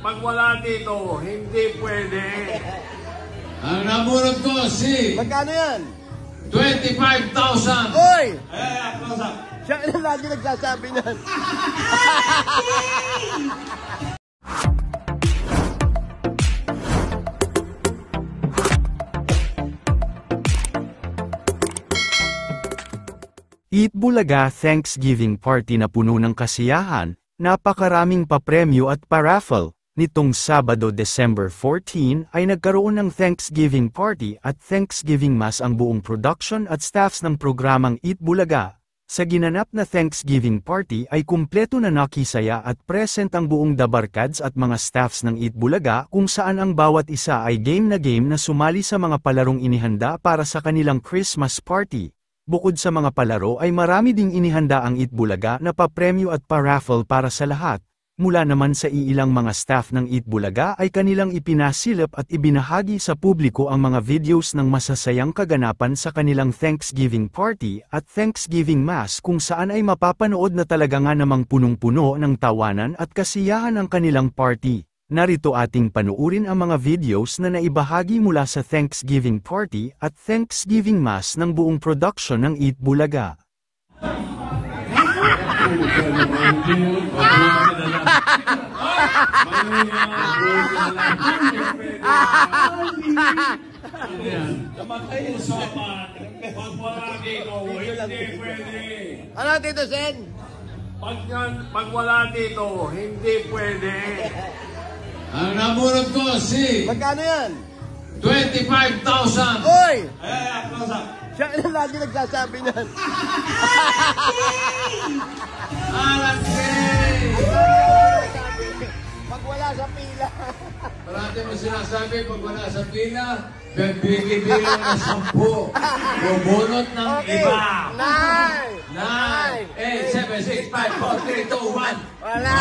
Pag wala dito, hindi pwede. Ang namunod ko si... Magkano yan? 25,000. Oy! Close up. Siya na lagi nagsasabi niyan. Eat Bulaga Thanksgiving Party na puno ng kasiyahan, napakaraming papremyo at paraffle. Nitong Sabado, December 14 ay nagkaroon ng Thanksgiving Party at Thanksgiving Mass ang buong production at staffs ng programang Eat Bulaga. Sa ginanap na Thanksgiving Party ay kumpleto na nakisaya at present ang buong Dabarkads at mga staffs ng Eat Bulaga kung saan ang bawat isa ay game na sumali sa mga palarong inihanda para sa kanilang Christmas party. Bukod sa mga palaro ay marami ding inihanda ang Eat Bulaga na papremyo at paraffle para sa lahat. Mula naman sa iilang mga staff ng Eat Bulaga ay kanilang ipinasilip at ibinahagi sa publiko ang mga videos ng masasayang kaganapan sa kanilang Thanksgiving Party at Thanksgiving Mass kung saan ay mapapanood na talaga nga namang punong-puno ng tawanan at kasiyahan ang kanilang party. Narito ating panuurin ang mga videos na naibahagi mula sa Thanksgiving Party at Thanksgiving Mass ng buong production ng Eat Bulaga. Ano dito, Sen? Pag wala dito, hindi pwede. Ang namunod ko si... Magkano yan? 25,000. Oy! Close up. Siya na lagi nagsasabi niyan. Pag wala sa pila. Parati mo sinasabi, pag wala sa pila, bibilang na 10. Bubunot ng iba. 9, 8, 7, 6, 5, 4, 3, 2, 1. Wala.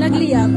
Nagliyab.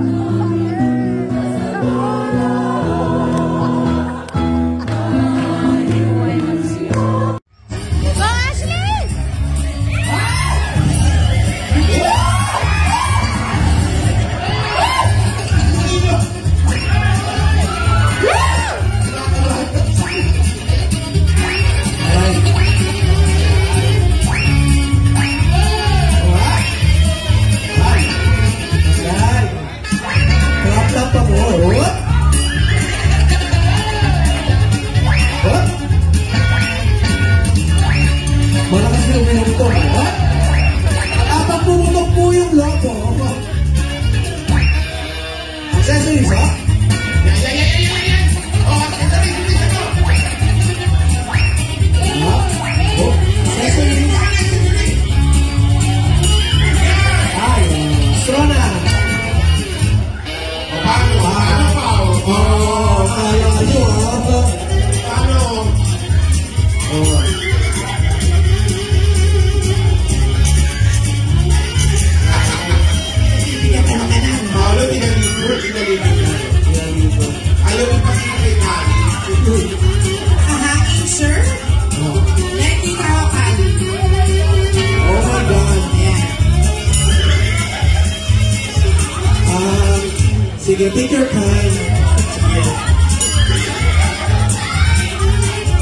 Sige, take your time.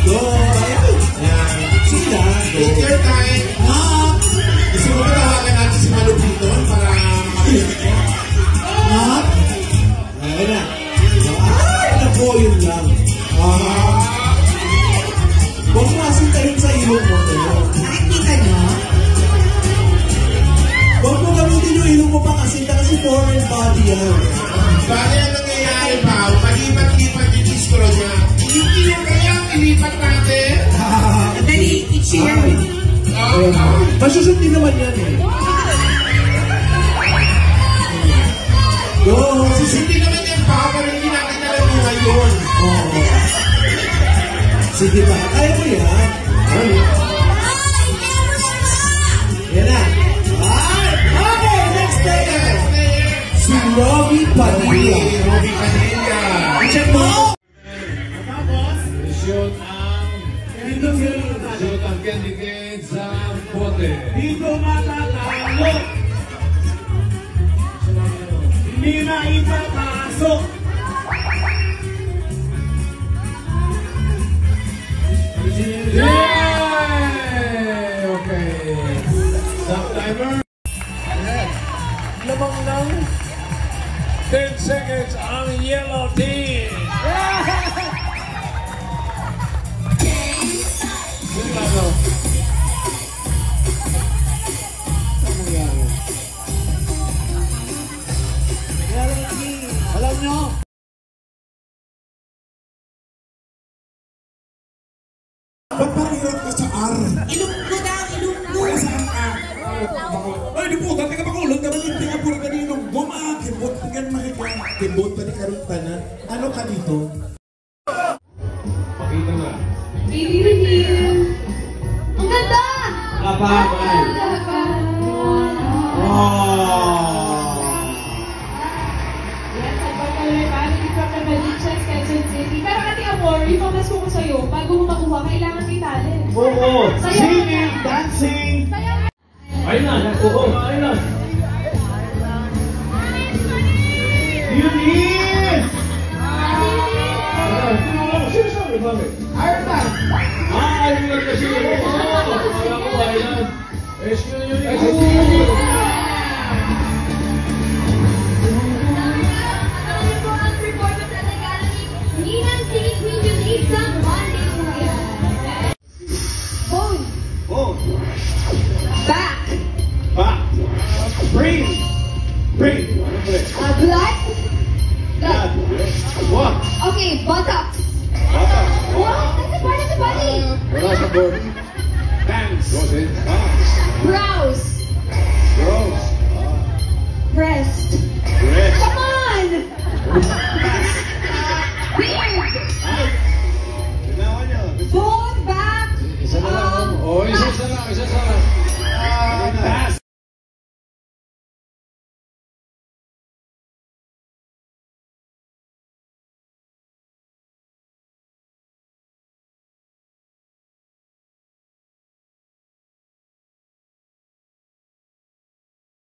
Go. Yan. Sila. Take your time. No. Gusto mo ba tawagan natin si Malupito para makapit ko? No. Ayan na. Ay, naku, yun lang. Huwag mo asintahin sa ilong mo. mo pa kasi foreign body yan. Bakit ang nangyayari pa? Palipat-lipat yung disco niya. Hindi yung kaya ilipat natin. Dali, i-cheer. Masusot din naman yan eh. Go! Hindi naman yan pa, pero hindi natin alam mo ngayon. Sige ba? Kaya mo yan. Yan na. Okay, next player. Si Robby Padilla. Robby Padilla. Check mo. Shoot ang candy cane sa bote. Dito matatalo. Hindi na ipapasok. Yay! Okay. Stop timer. Lamang lang. 10 seconds on the yellow team. Alam nyo? Ba't pakirap ka sa R? Ilunggo daw, ilunggo. Saan ka? Ay, di po, dati ka makulong naman yung tinga puro kaninong gumakibot, tingnan makikita. Kibot pa ni Karutanan. Ano ka dito? Pakita na. Baby reveal! Ang ganda! Kapabay. Yes, ang pagkalay family from the Malichas, Quezon City. Pero Ate Amor, yung pamasko ko sa'yo, bago mo makuha, kailangan may talent. Oo. Singing, dancing. Ayun na. Oo, ayun na. Eunice! Sinasabi ba? Iron Man! Ayun na kasi. Oo. Wala ko ayun. Excuse me. Back. Back. Breathe. Breathe. Blood. Blood. What? Okay, buttocks. Bata. What? That's a part of the body. Wala sa board. Hands. Brows. Gross. Breast. Breast. Come on. Beard. Bone back. Isa na lang. Oh, isa lang.